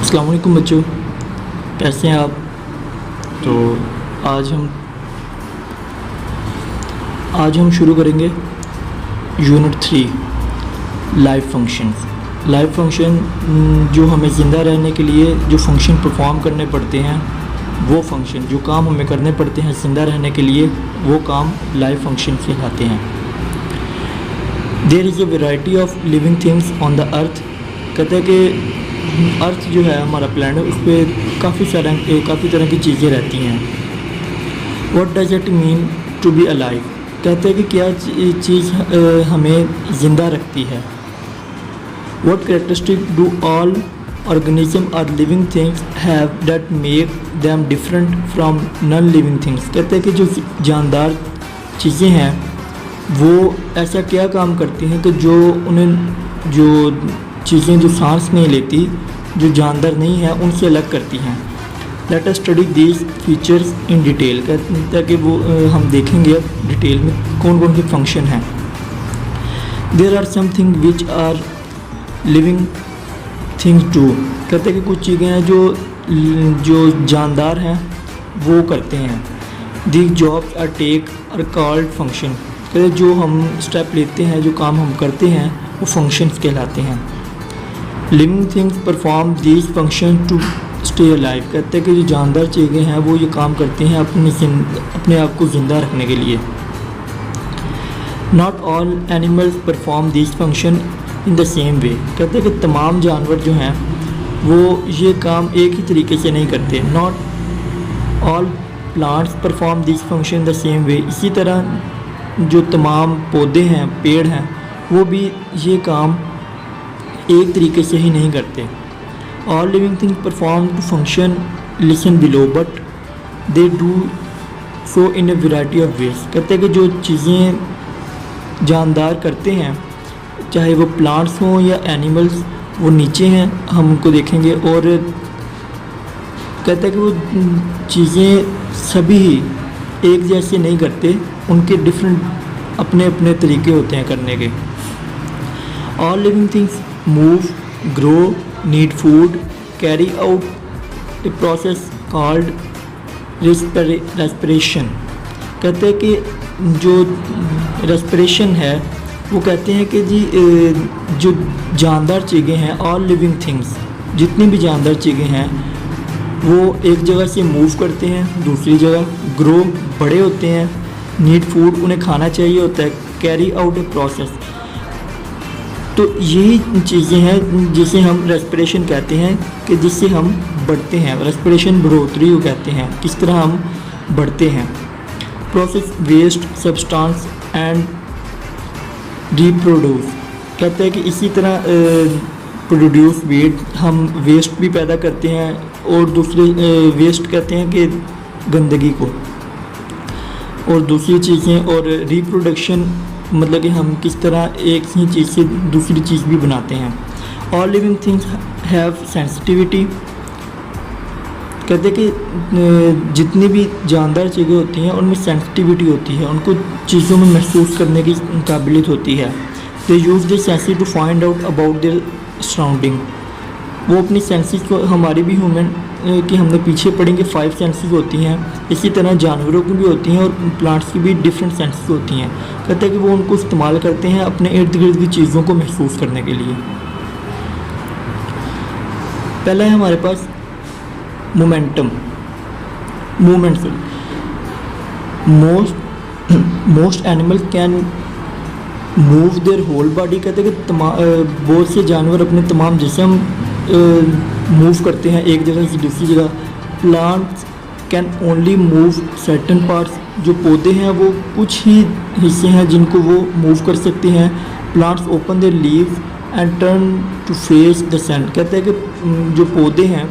अस्सलाम वालेकुम बच्चों, कैसे हैं आप। तो आज हम शुरू करेंगे unit 3 life functions. Life function जो हमें ज़िंदा रहने के लिए जो फंक्शन परफॉर्म करने पड़ते हैं, वो फंक्शन जो काम हमें करने पड़ते हैं ज़िंदा रहने के लिए, वो काम लाइफ फंक्शन कहलाते हैं। There is a variety of living things on the earth. कहते हैं कि अर्थ जो है हमारा प्लैनेट, उस पर काफ़ी तरह की चीज़ें रहती हैं। What does it mean to be alive. कहते हैं कि क्या चीज़ हमें ज़िंदा रखती है। What characteristic do all organism और living things have that make them different from non living things. कहते हैं कि जो जानदार चीज़ें हैं वो ऐसा क्या काम करती हैं कि जो चीज़ें जो सांस नहीं लेती, जो जानदार नहीं है, उनसे अलग करती हैं। Let us study these features in detail. कहते हैं कि वो हम देखेंगे अब डिटेल में कौन कौन से फंक्शन हैं। There are something which are living things do. कहते हैं कि कुछ चीज़ें हैं जो जानदार हैं वो करते हैं। These jobs are take are called function. कहते जो हम स्टेप लेते हैं, जो काम हम करते हैं, वो फंक्शंस कहलाते हैं। Living things perform these function to stay alive. कहते हैं कि जो जानदार चीज़ें हैं वो ये काम करती हैं अपने आप को ज़िंदा रखने के लिए। Not all animals perform these function in the same way. कहते हैं कि तमाम जानवर जो हैं वो ये काम एक ही तरीके से नहीं करते। Not all plants perform these function in the same way. इसी तरह जो तमाम पौधे हैं, पेड़ हैं, वो भी ये काम एक तरीके से ही नहीं करते। All living things perform to function listen below but they do so in a variety of ways. कहते हैं कि जो चीज़ें जानदार करते हैं, चाहे वो प्लांट्स हों या एनिमल्स, वो नीचे हैं, हम उनको देखेंगे। और कहते हैं कि वो चीज़ें सभी एक जैसे नहीं करते, उनके डिफरेंट अपने अपने तरीके होते हैं करने के। All living things move, grow, need food, carry out a process called respiration. कहते हैं कि जो रेस्पिरेशन है वो कहते हैं कि जी जो जानदार चीज़ें हैं, ऑल लिविंग थिंग्स, जितनी भी जानदार चीज़ें हैं वो एक जगह से मूव करते हैं दूसरी जगह, ग्रो, बड़े होते हैं, नीड फूड, उन्हें खाना चाहिए होता है, कैरी आउट ए प्रोसेस। तो यही चीज़ें हैं जिसे हम रेस्पिरेशन कहते हैं, कि जिससे हम बढ़ते हैं। रेस्पिरेशन बढ़ोतरी को कहते हैं, किस तरह हम बढ़ते हैं। Process waste substance and reproduce. कहते हैं कि इसी तरह प्रोड्यूस वेट, हम वेस्ट भी पैदा करते हैं, और दूसरे वेस्ट कहते हैं कि गंदगी को, और दूसरी चीज़ें, और रिप्रोडक्शन मतलब कि हम किस तरह एक ही चीज़ से दूसरी चीज़ भी बनाते हैं। All living things have sensitivity. कहते हैं कि जितनी भी जानदार चीज़ें होती हैं उनमें सेंसिटिविटी होती है, उनको चीज़ों में महसूस करने की काबिलियत होती है। They use this senses to find out about their surrounding. वो अपनी सेंसेस को, हमारी भी ह्यूमन कि हमने पीछे पढ़ेंगे 5 सेंसेस होती हैं, इसी तरह जानवरों की भी होती हैं और प्लांट्स की भी डिफरेंट सेंसेस होती हैं। कहते हैं कि वो उनको इस्तेमाल करते हैं अपने इर्द गिर्द की चीज़ों को महसूस करने के लिए। पहला है हमारे पास momentum, movement. Most animals can move their whole body. कहते हैं कि बहुत से जानवर अपने तमाम जिस्म मूव करते हैं एक जगह से दूसरी जगह। Plants can only move certain parts. जो पौधे हैं वो कुछ ही हिस्से हैं जिनको वो मूव कर सकते हैं। Plants open their leaves and turn to face the sun. कहते हैं कि जो पौधे हैं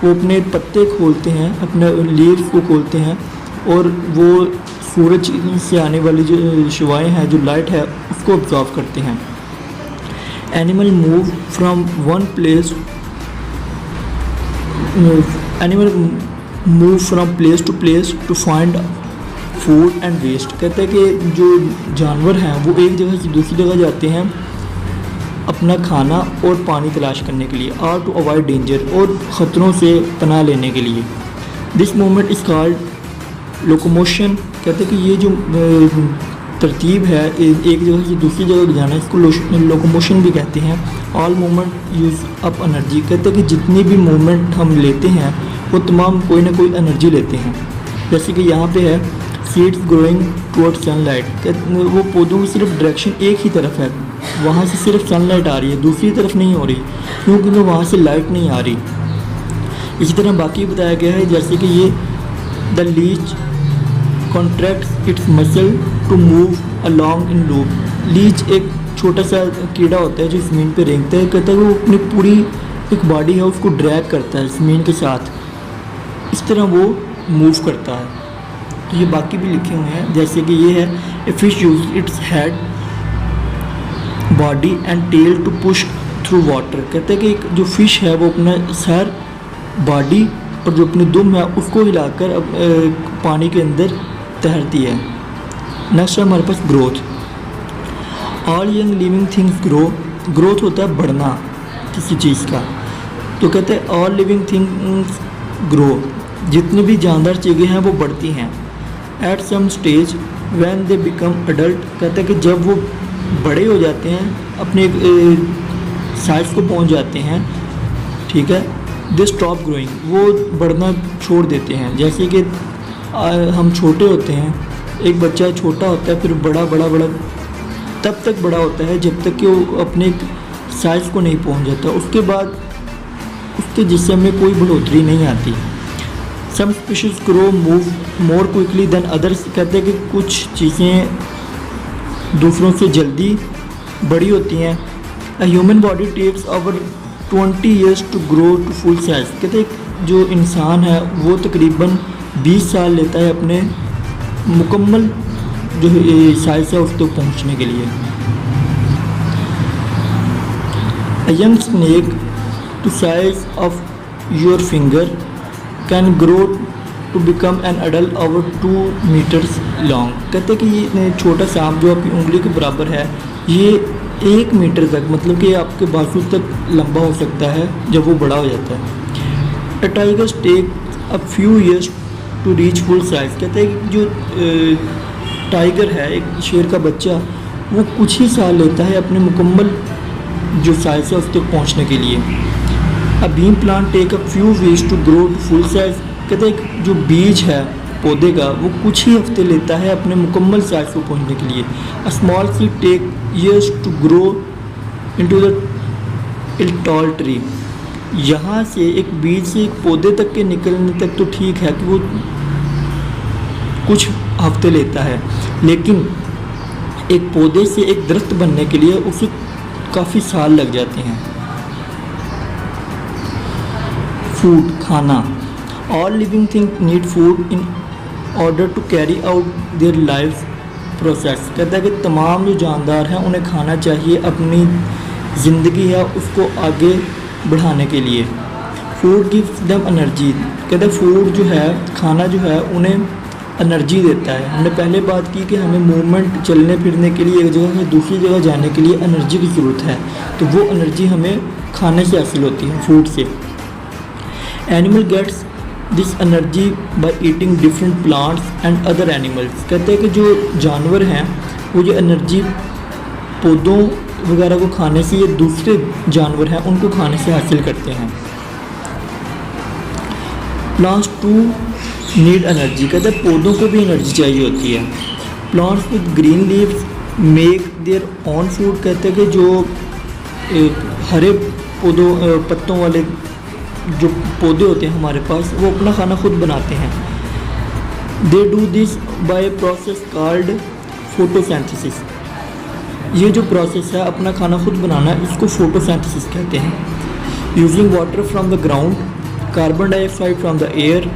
वो अपने पत्ते खोलते हैं, अपने लीव्स को खोलते हैं, और वो सूरज से आने वाली जो शुआएँ हैं, जो लाइट है, उसको ऑब्जॉर्व करते हैं। Animal move from one place to place to find food and waste. कहते हैं कि जो जानवर हैं वो एक जगह से दूसरी जगह जाते हैं अपना खाना और पानी तलाश करने के लिए, और टू अवॉइड डेंजर, और ख़तरों से पनाह लेने के लिए। This movement is called locomotion. कहते हैं कि ये जो तरतीब है एक जगह से दूसरी जगह जाना, इसको लोकोमोशन भी कहते हैं। All movement use up energy. कहते हैं कि जितनी भी मूवमेंट हम लेते हैं वो तमाम कोई ना कोई एनर्जी लेते हैं। जैसे कि यहाँ पे है सीड्स ग्रोइंग टुवर्ड्स सनलाइट। वो पौधों की सिर्फ डायरेक्शन एक ही तरफ है, वहाँ से सिर्फ सनलाइट आ रही है, दूसरी तरफ नहीं हो रही, क्योंकि वहाँ से लाइट नहीं आ रही। इसी तरह बाकी बताया गया है जैसे कि ये the leech contracts its muscle to move along in loop. Leech एक छोटा सा कीड़ा होता है जो ज़मीन पे रेंगता है। कहता है वो अपनी पूरी एक बॉडी है उसको ड्रैग करता है ज़मीन के साथ, इस तरह वो मूव करता है। तो ये बाकी भी लिखे हुए हैं, जैसे कि ये है a fish use its head body and tail to push through water. कहते हैं कि एक जो फ़िश है वो अपना सर, बॉडी और जो अपनी दुम है उसको हिलाकर पानी के अंदर तैरती है। नेक्स्ट है हमारे पास growth. All young living things grow. Growth होता है बढ़ना किसी चीज़ का। तो कहते हैं ऑल लिविंग थिंग्स ग्रो, जितनी भी जानदार चीज़ें हैं वो बढ़ती हैं। At some stage when they become adult. कहते हैं कि जब वो बड़े हो जाते हैं, अपने साइज को पहुंच जाते हैं, ठीक है, दे स्टॉप ग्रोइंग, वो बढ़ना छोड़ देते हैं। जैसे कि हम छोटे होते हैं, एक बच्चा छोटा होता है, फिर बड़ा बड़ा बड़ा तब तक बड़ा होता है जब तक कि वो अपने साइज़ को नहीं पहुंच जाता, उसके बाद उसके जिस्म में कोई बढ़ोतरी नहीं आती। Some species grow move more quickly than others. कहते हैं कि कुछ चीज़ें दूसरों से जल्दी बड़ी होती हैं। A human body takes over 20 years to grow to full size. कहते हैं जो इंसान है वो तकरीबन 20 साल लेता है अपने मुकम्मल जो साइज है उस तक पहुँचने के लिए। A young snake to size of your finger can grow to become an adult over 2 metres long. कहते हैं कि ये छोटा सांप जो आपकी उंगली के बराबर है, ये 1 मीटर तक, मतलब कि आपके बाजू तक लंबा हो सकता है जब वो बड़ा हो जाता है। A tiger take a few years to reach full size. कहते हैं कि जो टाइगर है, एक शेर का बच्चा, वो कुछ ही साल लेता है अपने मुकम्मल जो साइज है उस तक पहुँचने के लिए। A bean plant take a few weeks to grow to full size. कहते हैं जो बीज है पौधे का वो कुछ ही हफ्ते लेता है अपने मुकम्मल साइज को पहुंचने के लिए। A small seed take years to grow into the tall tree. यहाँ से एक बीज से एक पौधे तक के निकलने तक तो ठीक है कि वो कुछ हफ्ते लेता है, लेकिन एक पौधे से एक दरख्त बनने के लिए उसे काफ़ी साल लग जाते हैं। फूड, खाना। All living thing need food in order to carry out their life process. कहता है कि तमाम जो जानदार हैं उन्हें खाना चाहिए अपनी ज़िंदगी है उसको आगे बढ़ाने के लिए। Food gives them energy. कहते हैं फूड जो है, खाना जो है, उन्हें एनर्जी देता है। हमने पहले बात की कि हमें मूवमेंट, चलने फिरने के लिए एक जगह से दूसरी जगह जाने के लिए एनर्जी की ज़रूरत है, तो वो एनर्जी हमें खाने से हासिल होती है, फूड से। Animal gets this energy by eating different plants and other animals. कहते हैं कि जो जानवर हैं वो जो एनर्जी पौधों वगैरह को खाने से, ये दूसरे जानवर हैं उनको खाने से हासिल करते हैं। Plants too need energy. कहते हैं पौधों को भी एनर्जी चाहिए होती है। Plants with green leaves make their own food. कहते हैं कि जो हरे पत्तों वाले जो पौधे होते हैं हमारे पास, वो अपना खाना खुद बनाते हैं। They do this by process called photosynthesis. ये जो प्रोसेस है अपना खाना खुद बनाना, इसको फोटोसिंथेसिस कहते हैं। Using water from the ground, carbon dioxide from the air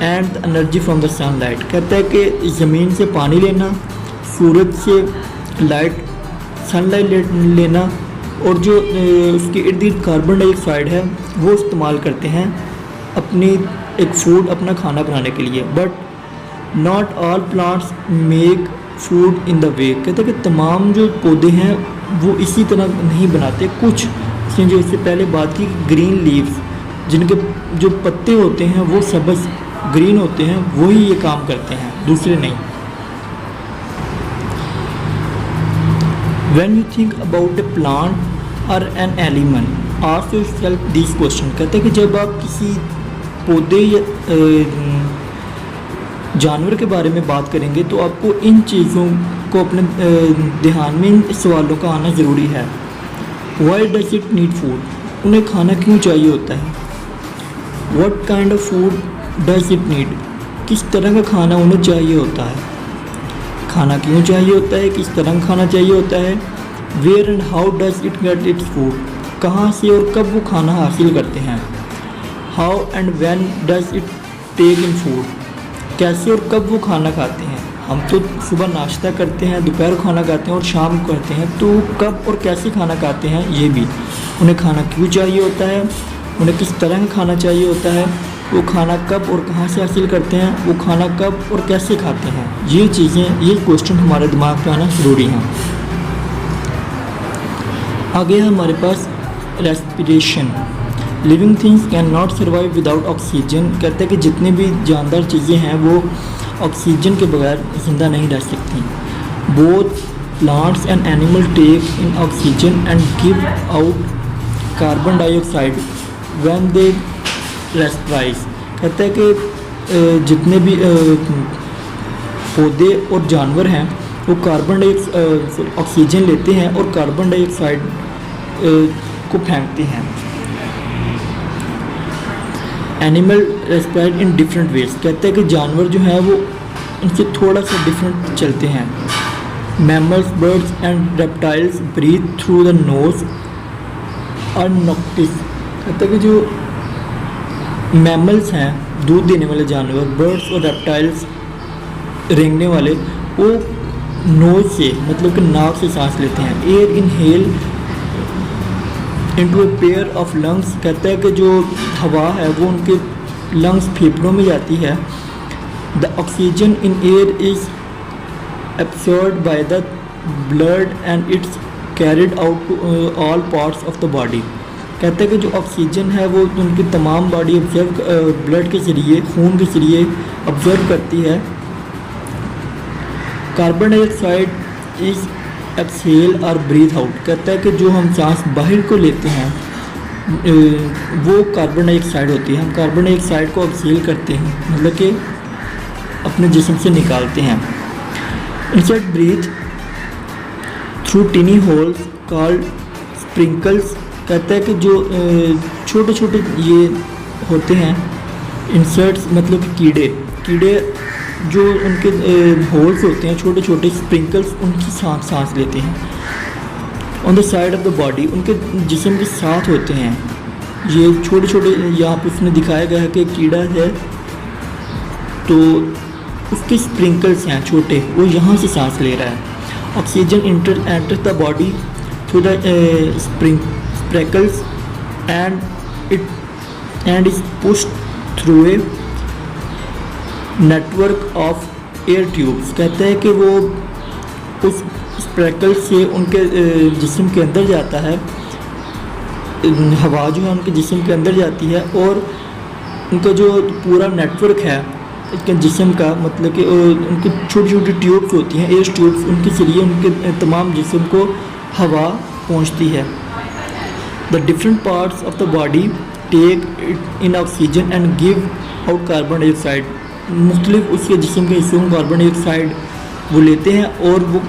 and the energy from the sunlight. कहता है कि ज़मीन से पानी लेना, सूरज से लाइट, सनलाइट लेना, और जो उसके इर्द गिर्द कार्बन डाइऑक्साइड है वो इस्तेमाल करते हैं अपनी एक फूड, अपना खाना बनाने के लिए। But not all plants make food in the way. कहते हैं कि तमाम जो पौधे हैं वो इसी तरह नहीं बनाते। कुछ उसने जो इससे पहले बात की ग्रीन लीव्स, जिनके जो पत्ते होते हैं वो सब्ज़ ग्रीन होते हैं, वही ये काम करते हैं, दूसरे नहीं। When you think about a plant or an animal, ask yourself these questions। कहते हैं कि जब आप किसी पौधे या जानवर के बारे में बात करेंगे तो आपको इन चीज़ों को अपने ध्यान में इन सवालों का आना ज़रूरी है। Why does it need food? उन्हें खाना क्यों चाहिए होता है? What kind of food does it need? किस तरह का खाना उन्हें चाहिए होता है? खाना क्यों चाहिए होता है, किस तरह खाना चाहिए होता है। Where and how does it get its food? कहाँ से और कब वो खाना हासिल करते हैं। How and when does it take in food? कैसे और कब वो खाना खाते हैं। हम तो सुबह नाश्ता करते हैं, दोपहर खाना खाते हैं और शाम को करते हैं, तो कब और कैसे खाना खाते हैं ये भी। उन्हें खाना क्यों चाहिए होता है, उन्हें किस तरह का खाना चाहिए होता है, वो खाना कब और कहाँ से हासिल करते हैं, वो खाना कब और कैसे खाते हैं। ये चीज़ें, ये क्वेश्चन हमारे दिमाग में आना ज़रूरी हैं। आगे है हमारे पास respiration. Living things can not survive without oxygen. कहते हैं कि जितनी भी जानदार चीज़ें हैं वो ऑक्सीजन के बगैर ज़िंदा नहीं रह सकती। Both plants and animal take in oxygen and give out carbon dioxide when they respire. कहते हैं कि जितने भी पौधे और जानवर हैं वो ऑक्सीजन लेते हैं और कार्बन डाइऑक्साइड को फेंकते हैं। Animal रेस्पिरेट in different ways. कहते हैं कि जानवर जो हैं वो उनसे थोड़ा सा डिफरेंट चलते हैं। Mammals, birds and reptiles breathe through the nose और नोक्टिस। कहते हैं कि जो मैमल्स हैं, दूध देने वाले जानवर, बर्ड्स और रेप्टाइल्स रेंगने वाले, वो नोज से मतलब कि नाक से सांस लेते हैं। Air inhale into a pair of lungs. कहता है कि जो हवा है वो उनके लंग्स फेफड़ों में जाती है। The oxygen in air is absorbed by the blood and it's carried out to all parts of the body. कहते हैं कि जो ऑक्सीजन है वो उनकी तमाम बॉडी ब्लड के ज़रिए, खून के ज़रिए ऑब्जर्व करती है। कार्बन डाइऑक्साइड इज़ एक्सहेल और ब्रीथ आउट। कहता है कि जो हम सांस बाहर को लेते हैं वो कार्बन डाइऑक्साइड होती है। हम कार्बन डाइऑक्साइड को एक्सहेल करते हैं, मतलब कि अपने जिस्म से निकालते हैं। Inside breathe through tiny holes called sprinkles. कहता है कि जो छोटे छोटे ये होते हैं इंसर्ट्स, मतलब कीड़े जो उनके होल्स होते हैं छोटे छोटे स्प्रिंकल्स, उनकी सांस लेते हैं। On the side of the body, उनके जिस्म के साथ होते हैं ये छोटे छोटे। यहाँ पर उसने दिखाया गया है कि कीड़ा है तो उसके स्प्रिंकल्स हैं छोटे, वो यहाँ से सांस ले रहा है। Oxygen enters the body through the sprinkles and is pushed through a network of air tubes. कहते हैं कि वो उस स्प्रेकल से उनके जिस्म के अंदर जाता है, हवा जो है उनके जिस्म के अंदर जाती है और उनका जो पूरा नेटवर्क है इसके जिस्म का, मतलब कि उनकी छोटी छोटी ट्यूब्स होती हैं, एयर ट्यूब्स, उनके जरिए उनके तमाम जिस्म को हवा पहुंचती है। The different parts of the body take in oxygen and give out carbon dioxide. मुख्तलिफ उसके जिस्म के हिस्सों में कार्बन डाइऑक्साइड वो लेते हैं और वो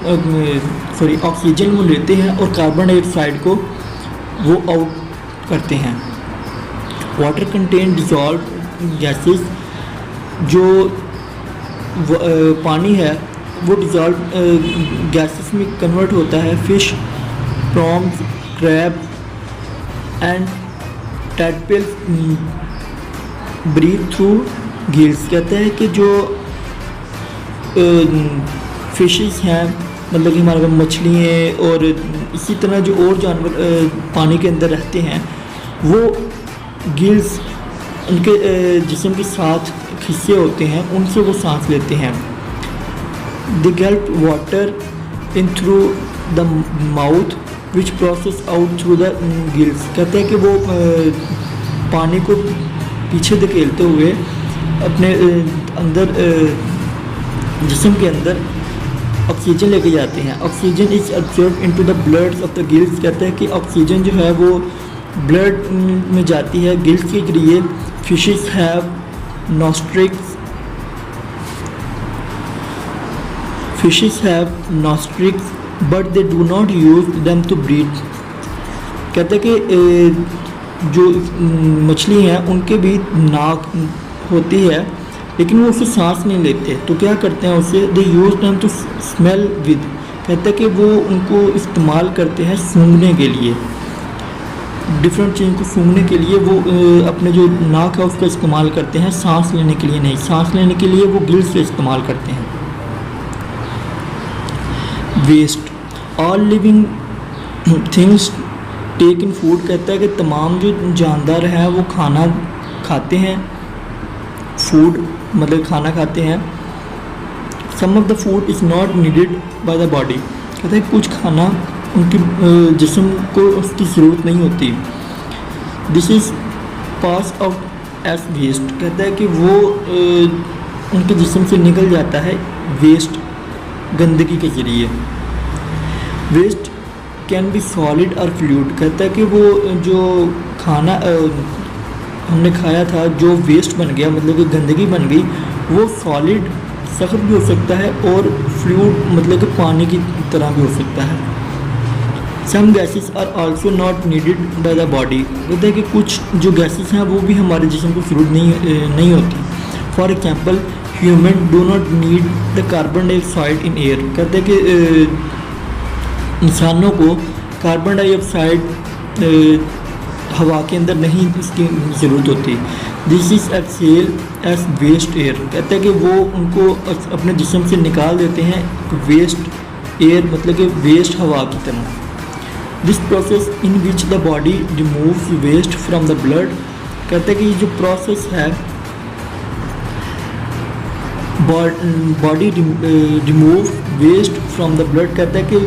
ऑक्सीजन वो लेते हैं और कार्बन डाइऑक्साइड को वो आउट करते हैं। Water contain dissolve gases. जो पानी है वो डिजॉल्व गैसेस में कन्वर्ट होता है। Fish, prawns, crab and tadpoles breathe through gills. कहते हैं कि जो फिशेस हैं, मतलब कि हमारे पास मछलियाँ और इसी तरह जो और जानवर पानी के अंदर रहते हैं, वो गिल्स उनके जिस्म के साथ हिस्से होते हैं, उनसे वो सांस लेते हैं। They gulp water in through the mouth which process out through the gills. कहते हैं कि वो पानी को पीछे धकेलते हुए अपने अंदर जिस्म के अंदर ऑक्सीजन लेके जाते हैं। Oxygen is absorb into the blood of the gills. कहते हैं कि ऑक्सीजन जो है वो ब्लड में जाती है गिल्स के जरिए। Fishes have nostrils but they do not use them to breathe. कहते हैं कि जो मछली हैं उनके भी नाक होती है लेकिन वो उससे सांस नहीं लेते, तो क्या करते हैं उससे, they use them to smell with. कहते हैं कि वो उनको इस्तेमाल करते हैं सूंघने के लिए, डिफरेंट चीज़ को सूंघने के लिए वो अपने जो नाक है उसका इस्तेमाल करते हैं, सांस लेने के लिए नहीं। सांस लेने के लिए वो गिल्स से इस्तेमाल करते हैं। Waste all living things take in food. कहता है कि तमाम जो जानदार हैं वो खाना खाते हैं, फूड मतलब खाना खाते हैं। Some of the food is not needed by the body. कहता है कुछ खाना उनकी जिस्म को उसकी ज़रूरत नहीं होती। This is pass out as waste. कहता है कि वो उनके जिस्म से निकल जाता है वेस्ट, गंदगी के ज़रिए। वेस्ट कैन बी सॉलिड और फ्लूइड। कहता है कि वो जो खाना हमने खाया था जो वेस्ट बन गया मतलब कि गंदगी बन गई, वो सॉलिड सख्त भी हो सकता है और फ्लूइड मतलब कि पानी की तरह भी हो सकता है। Some gases are also not needed by the body. कहता है कि कुछ जो गैसेस हैं वो भी हमारे जिस्म को ज़रूरत नहीं होती। For example human do not need the carbon dioxide in air. कहते हैं कि इंसानों को कार्बन डाइऑक्साइड हवा के अंदर नहीं इसकी ज़रूरत होती। This is exhale as waste air. कहते हैं कि वो उनको अपने जिस्म से निकाल देते हैं वेस्ट एयर मतलब कि वेस्ट हवा की तरह। This process in which the body removes waste from the blood. कहते हैं कि ये जो प्रोसेस है body remove waste from the blood. कहता है कि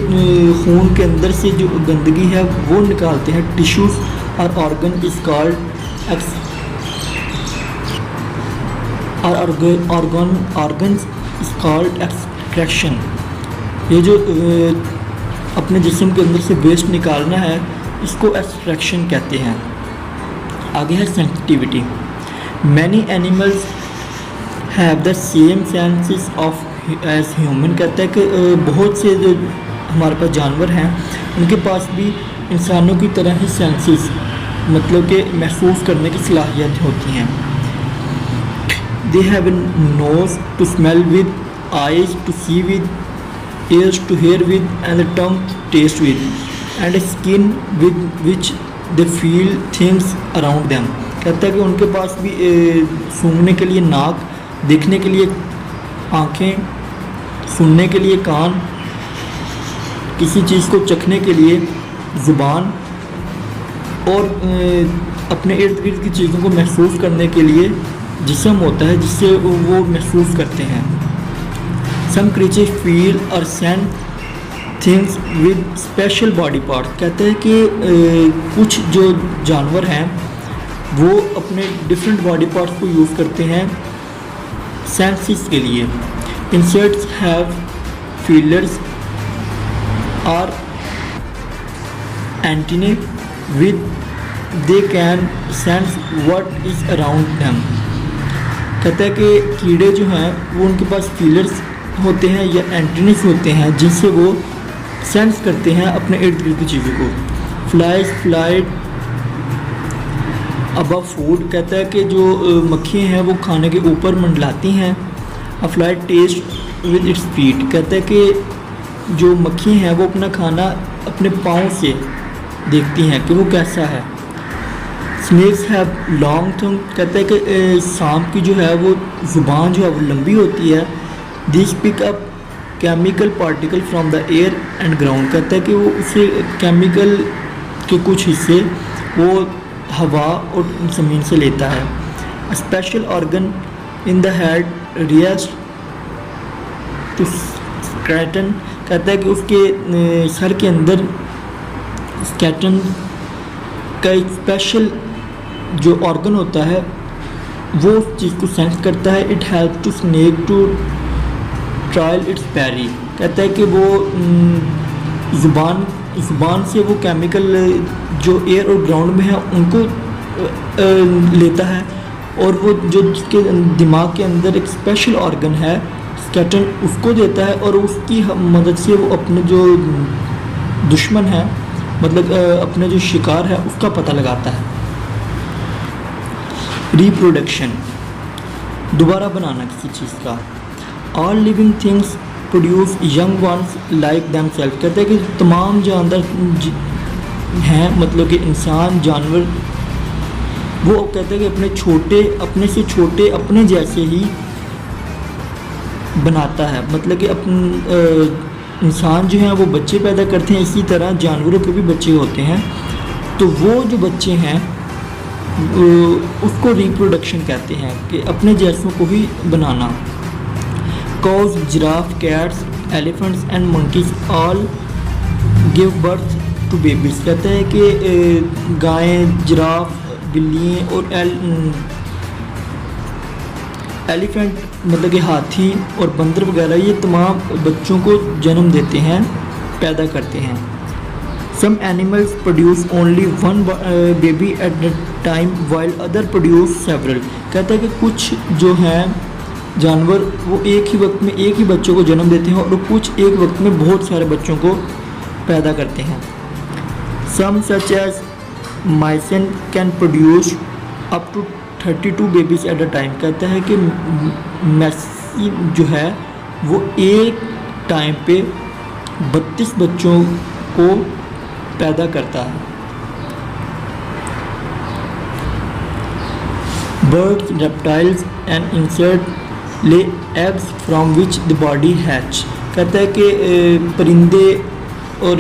खून के अंदर से जो गंदगी है वो निकालते हैं। टिश्यूज और organ is called organs is called extraction. ये जो अपने जिस्म के अंदर से वेस्ट निकालना है इसको एक्सट्रैक्शन कहते हैं। आगे है sensitivity. Many animals have the same senses of as human. कहता है कि बहुत से जो हमारे पास जानवर हैं उनके पास भी इंसानों की तरह ही सेंसेस मतलब कि महसूस करने की सलाहियत होती हैं। They have a nose to smell with, eyes to see with, ears to hear with, and the tongue taste with, and a skin with which they feel things around them। कहता है कि उनके पास भी सूंघने के लिए नाक, देखने के लिए आँखें, सुनने के लिए कान, किसी चीज़ को चखने के लिए ज़ुबान और अपने इर्द गिर्द की चीज़ों को महसूस करने के लिए जिस्म होता है जिससे वो महसूस करते हैं। Some creatures feel or sense things with special body parts। कहते हैं कि कुछ जो जानवर हैं वो अपने डिफरेंट बॉडी पार्ट्स को यूज़ करते हैं सेंसेस के लिए। इंसेक्ट्स हैव फीलर्स और antennae with they can sense what is around them. कहता है कि कीड़े जो हैं वो उनके पास फीलर्स होते हैं या एंटीनेस होते हैं जिनसे वो सेंस करते हैं अपने इर्द गिर्द की चीज़ों को। Flies flied above food. कहता है कि जो मक्खियाँ हैं वो खाने के ऊपर मंडलाती हैं। A fly taste with its feet. कहता है कि जो मक्खियाँ हैं वो अपना खाना अपने पाँव से देखती हैं कि वो कैसा है। स्नेक्स हैव लॉन्ग टंग। कहता है कि सांप की जो है वो ज़ुबान जो है वो लंबी होती है। This pick up chemical particle from the air and ground. कहता है कि वो उसे केमिकल के कुछ हिस्से वो हवा और ज़मीन से लेता है। Special organ in the head react to scratching. कहता है कि उसके सर के अंदर स्केटन का एक स्पेशल जो ऑर्गन होता है वो उस चीज़ को सेंस करता है। It help to snake to trail its prey. कहता है कि वो ज़ुबान से वो केमिकल जो एयर और ग्राउंड में है उनको लेता है, और वो जो जिसके दिमाग के अंदर एक स्पेशल ऑर्गन है स्केटन उसको देता है, और उसकी मदद से वो अपने जो दुश्मन है मतलब अपने जो शिकार है उसका पता लगाता है। रिप्रोडक्शन, दोबारा बनाना किसी चीज़ का। All living things produce young ones like them self. कहते हैं कि तमाम जानवर हैं मतलब कि इंसान जानवर वो कहते हैं कि अपने से छोटे अपने जैसे ही बनाता है। मतलब कि इंसान जो है वो बच्चे पैदा करते हैं, इसी तरह जानवरों के भी बच्चे होते हैं। तो वो जो बच्चे हैं उसको रिप्रोडक्शन कहते हैं कि अपने जैसों को ही बनाना। Cows, giraffe, cats, elephants and monkeys all give birth to babies. कहते हैं कि गायें, जिराफ, बिल्लियाँ और एलिफेंट मतलब कि हाथी और बंदर वगैरह ये तमाम बच्चों को जन्म देते हैं, पैदा करते हैं। Some animals produce only one baby at the time while other produce several. कहता है कि कुछ जो हैं जानवर वो एक ही वक्त में एक ही बच्चों को जन्म देते हैं और कुछ एक वक्त में बहुत सारे बच्चों को पैदा करते हैं। Some such as mice can produce up to 32 babies at a time. कहता है कि मैसी जो है वो एक टाइम पे 32 बच्चों को पैदा करता है। Birds, reptiles and insect lay eggs from which the body hatch. कहता है कि परिंदे और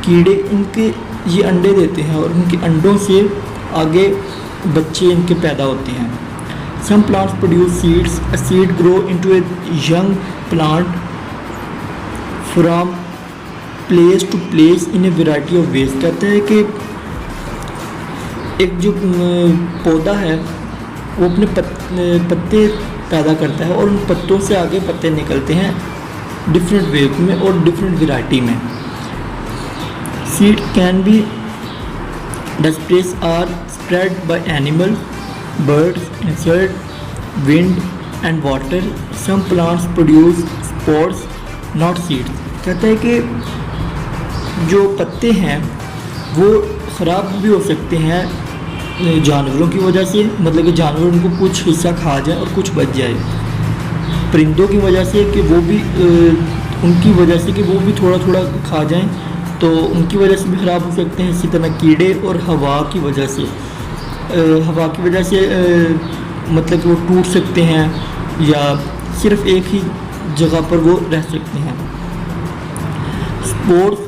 कीड़े इनके ये अंडे देते हैं और उनके अंडों से आगे बच्चे इनके पैदा होते हैं। Some plants produce seeds, a seed grow into a young plant from place to place in a variety of ways. कहते हैं कि एक जो पौधा है वो अपने पत्ते पैदा करता है और उन पत्तों से आगे पत्ते निकलते हैं डिफरेंट वे में और डिफरेंट वैरायटी में। Seed can be displace or spread by animals, birds, insects, wind and water. Some plants produce spores, not seeds. कहता है कि जो पत्ते हैं वो ख़राब भी हो सकते हैं जानवरों की वजह से, मतलब कि जानवर उनको कुछ हिस्सा खा जाए और कुछ बच जाए। परिंदों की वजह से कि वो भी उनकी वजह से कि वो भी थोड़ा थोड़ा खा जाएं तो उनकी वजह से भी ख़राब हो सकते हैं। इसी तरह कीड़े और हवा की वजह से मतलब कि वो टूट सकते हैं या सिर्फ एक ही जगह पर वो रह सकते हैं। Spores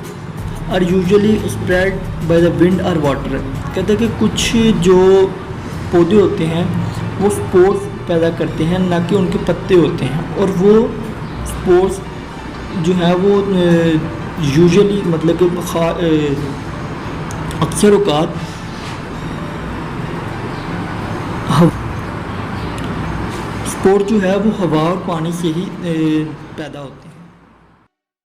are usually spread by the wind और वाटर। कहते हैं कि कुछ जो पौधे होते हैं वो स्पोर्स पैदा करते हैं, ना कि उनके पत्ते होते हैं, और वो स्पोर्स जो है वो यूजुअली मतलब कि अक्सर औकात स्पोर जो है वो हवा और पानी से ही पैदा होते हैं।